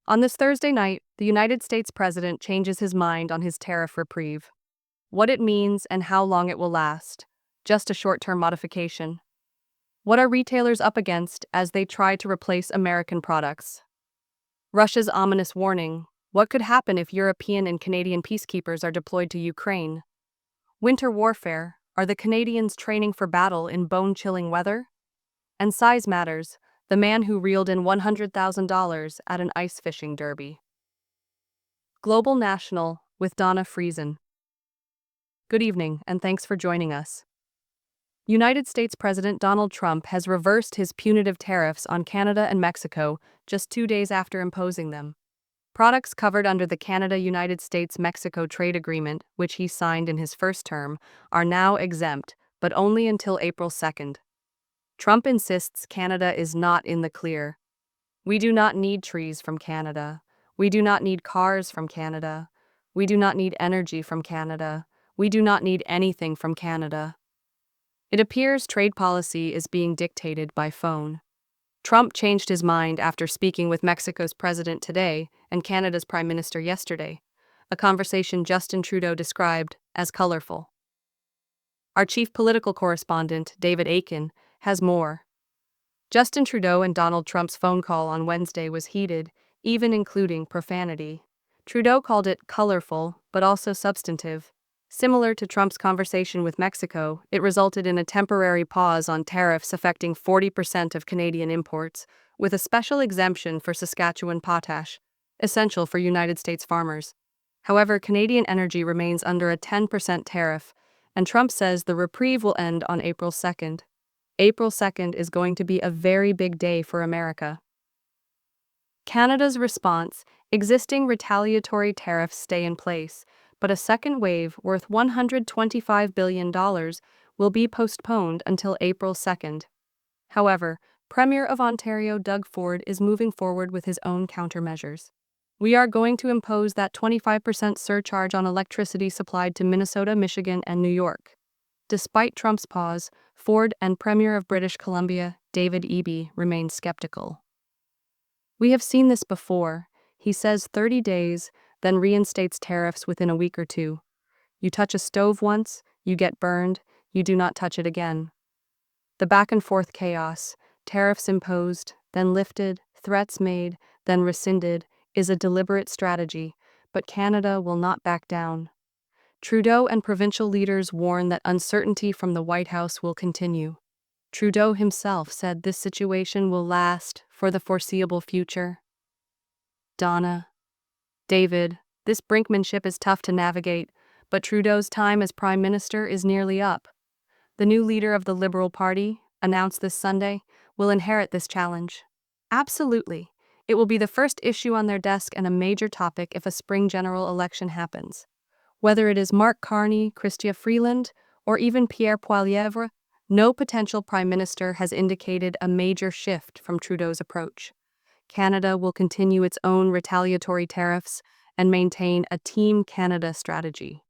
On this Thursday night, the United States president changes his mind on his tariff reprieve. What it means and how long it will last. Just a short-term modification. What are retailers up against as they try to replace American products? Russia's ominous warning. What could happen if European and Canadian peacekeepers are deployed to Ukraine? Winter warfare. Are the Canadians training for battle in bone-chilling weather? And size matters. The man who reeled in $100,000 at an ice fishing derby. Global National with Donna Friesen. Good evening, and thanks for joining us. United States President Donald Trump has reversed his punitive tariffs on Canada and Mexico just 2 days after imposing them. Products covered under the Canada-United States-Mexico trade agreement, which he signed in his first term, are now exempt, but only until April 2nd. Trump insists Canada is not in the clear. We do not need trees from Canada. We do not need cars from Canada. We do not need energy from Canada. We do not need anything from Canada. It appears trade policy is being dictated by phone. Trump changed his mind after speaking with Mexico's president today and Canada's prime minister yesterday, a conversation Justin Trudeau described as colorful. Our chief political correspondent, David Akin, has more. Justin Trudeau and Donald Trump's phone call on Wednesday was heated, even including profanity. Trudeau called it colorful, but also substantive. Similar to Trump's conversation with Mexico, it resulted in a temporary pause on tariffs affecting 40% of Canadian imports, with a special exemption for Saskatchewan potash, essential for United States farmers. However, Canadian energy remains under a 10% tariff, and Trump says the reprieve will end on April 2nd. April 2nd is going to be a very big day for America. Canada's response: existing retaliatory tariffs stay in place, but a second wave worth $125 billion will be postponed until April 2nd. However, Premier of Ontario Doug Ford is moving forward with his own countermeasures. We are going to impose that 25% surcharge on electricity supplied to Minnesota, Michigan, and New York. Despite Trump's pause, Ford and Premier of British Columbia, David Eby, remain skeptical. We have seen this before. He says 30 days, then reinstates tariffs within a week or two. You touch a stove once, you get burned, you do not touch it again. The back-and-forth chaos, tariffs imposed, then lifted, threats made, then rescinded, is a deliberate strategy, but Canada will not back down. Trudeau and provincial leaders warn that uncertainty from the White House will continue. Trudeau himself said this situation will last for the foreseeable future. Donna. David, this brinkmanship is tough to navigate, but Trudeau's time as Prime Minister is nearly up. The new leader of the Liberal Party, announced this Sunday, will inherit this challenge. Absolutely. It will be the first issue on their desk and a major topic if a spring general election happens. Whether it is Mark Carney, Chrystia Freeland, or even Pierre Poilievre, no potential Prime Minister has indicated a major shift from Trudeau's approach. Canada will continue its own retaliatory tariffs and maintain a Team Canada strategy.